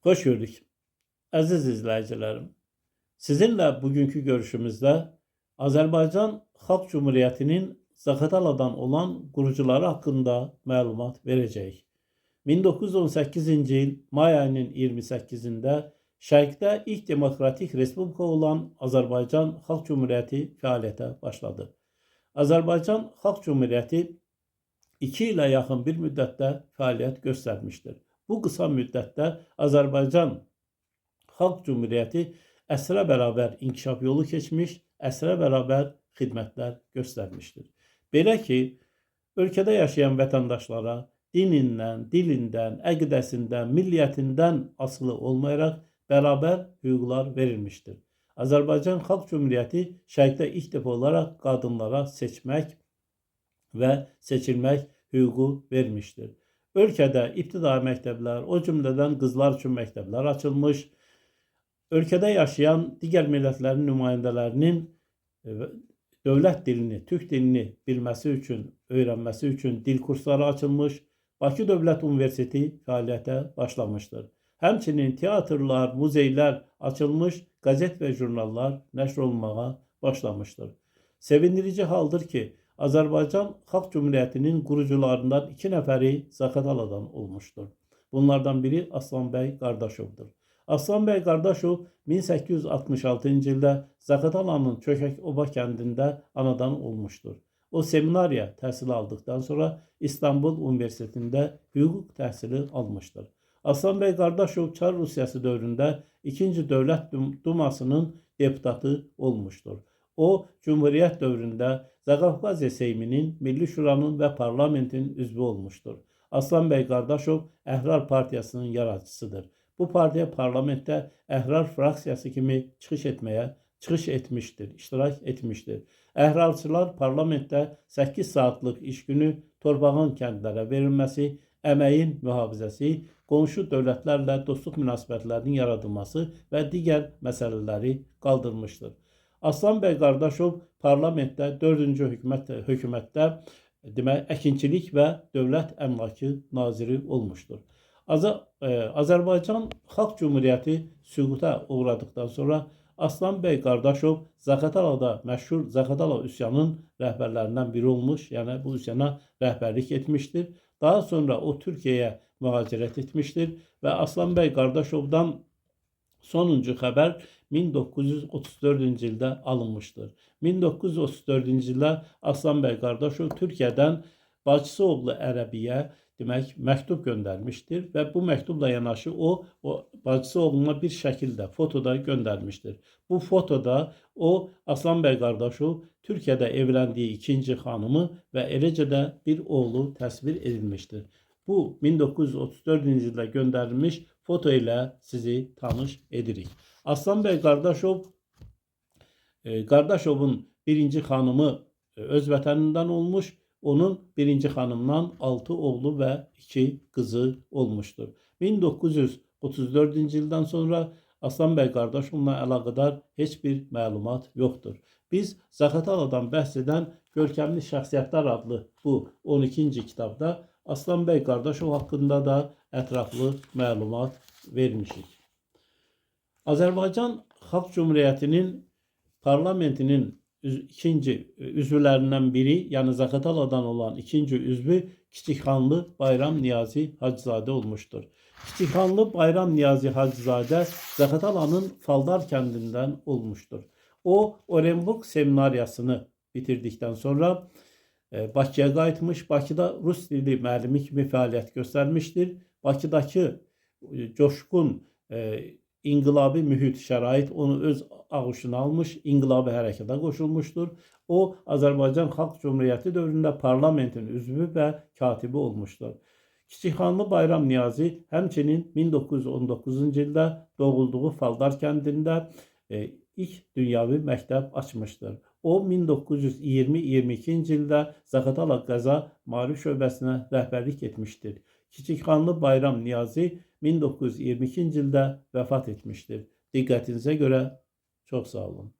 Hoş gördük. Aziz izleyicilerim, sizinle bugünkü görüşümüzde Azerbaycan Xalq Cumhuriyeti'nin Zaqataladan olan kurucuları hakkında məlumat vereceğiz. 1918-ci il may ayının 28-də Şərqdə ilk demokratik respublika olan Azərbaycan Xalq Cumhuriyyəti fəaliyyətə başladı. Azərbaycan Xalq Cumhuriyyəti 2 ilə yaxın bir müddətdə fəaliyyət göstərmişdir. Bu qısa müddətdə Azərbaycan Xalq Cumhuriyyəti əsrə bərabər inkişaf yolu keçmiş, əsrə bərabər xidmətlər göstərmişdir. Belə ki, ölkədə yaşayan vətəndaşlara dinindən, dilindən, əqidəsindən, milliyyətindən asılı olmayaraq bərabər hüquqlar verilmişdir. Azərbaycan Xalq Cumhuriyyəti Şərqdə ilk dəfə olaraq qadınlara seçmək və seçilmək hüququ vermişdir. Ölkədə ibtidai məktəblər, o cümlədən qızlar üçün məktəblər açılmış, ölkədə yaşayan digər millətlərin nümayəndələrinin dövlət dilini, türk dilini bilməsi üçün, öyrənməsi üçün dil kursları açılmış, Bakı Dövlət Universiteti fəaliyyətə başlamışdır. Həmçinin teatrlar, muzeylər açılmış, qəzet və jurnallar nəşr olunmağa başlamışdır. Sevindirici haldır ki, Azərbaycan Xalq Cumhuriyyətinin qurucularından 2 nəfəri Zaqataladan olmuşdur. Bunlardan biri Aslanbəy Qardaşovdur. Aslanbəy Qardaşov 1866-cı ildə Zaqatalanın Çökək-Oba kəndində anadan olmuşdur. O seminariya təhsili aldıqdan sonra İstanbul Universitetində hüquq təhsili almışdır. Aslanbəy Qardaşov Çar Rusiyası dövründə 2-ci Dövlət Dumasının deputatı olmuşdur. O, Cumhuriyyət dövründə Zaqafqaziya Seyminin, Milli Şuranın və parlamentin üzvü olmuşdur. Aslanbəy Qardaşov Əhrar Partiyasının yaradıcısıdır. Bu partiya parlamentdə Əhrar fraksiyası kimi çıxış etmişdir, iştirak etmişdir. Əhrarçılar parlamentdə 8 saatlıq iş günü, torpağın kəndlərə verilməsi, əməyin mühafizəsi, qonşu dövlətlərlə dostluq münasibətlərinin yaradılması və digər məsələləri qaldırmışdır. Aslanbəy Qardaşov parlamentdə 4-cü hökumətdə əkinçilik və dövlət əmlakı naziri olmuşdur. Azərbaycan Xalq Cumhuriyyəti süquta uğradıqdan sonra Aslanbəy Qardaşov Zaqatalada məşhur Zaqatala üsyanının rəhbərlərindən biri olmuş, yəni bu üsyana rəhbərlik etmişdir. Daha sonra o Türkiyəyə mühacirət etmişdir və Aslanbəy Qardaşovdan sonuncu xəbər 1934-cü ildə alınmışdır. 1934-cü ildə Aslanbəy Qardaşov Türkiyədən bacısı oğlu Ərəbiyə məktub göndərmişdir və bu məktubla yanaşı o bacısı oğluna bir şəkildə, fotoda göndərmişdir. Bu fotoda o Aslanbəy Qardaşov Türkiyədə evləndiyi 2-ci xanımı və eləcə də bir oğlu təsvir edilmişdir. Bu 1934-cü ildə göndərilmiş foto ilə sizi tanış edirik. Aslanbəy Qardaşovun birinci xanımı öz vətənindən olmuş, onun birinci xanımdan 6 oğlu və 2 qızı olmuşdur. 1934-cü ildən sonra Aslanbəy Qardaşovla əlaqədar heç bir məlumat yoxdur. Biz Zaqataladan bəhs edən Görkəmli Şəxsiyyətlər adlı bu 12-ci kitabda Aslanbəy Qardaşov haqqında da ətraflı məlumat vermişik. Azərbaycan Xalq Cumhuriyyətinin parlamentinin ikinci üzvlərindən biri, yəni Zaqataladan olan ikinci üzvü Kiçikxanlı Bayram Niyazi Hacızadə olmuşdur. Kiçikxanlı Bayram Niyazi Hacızadə Zaqatalanın Faldar kəndindən olmuşdur. O, Orenburg seminariyasını bitirdikdən sonra Bakıya qayıtmış, Bakıda Rus dili müəllimi kimi fəaliyyət göstərmişdir. Bakıdakı coşqun İnqilabi mühit, şərait onu öz ağuşuna almış, inqilabi hərəkata qoşulmuşdur. O, Azərbaycan Xalq Cumhuriyyəti dövründə parlamentin üzvü və katibi olmuşdur. Kiçikxanlı Bayram Niyazi həmçinin 1919-cu ildə doğulduğu Faldar kəndində ilk dünyavi məktəb açmışdır. O, 1920-22-ci ildə Zaqatala Qəza Maarif şöbəsinə rəhbərlik etmişdir. Kiçikxanlı Bayram Niyazi 1922-ci ildə vəfat etmişdir. Diqqətinizə görə çox sağ olun.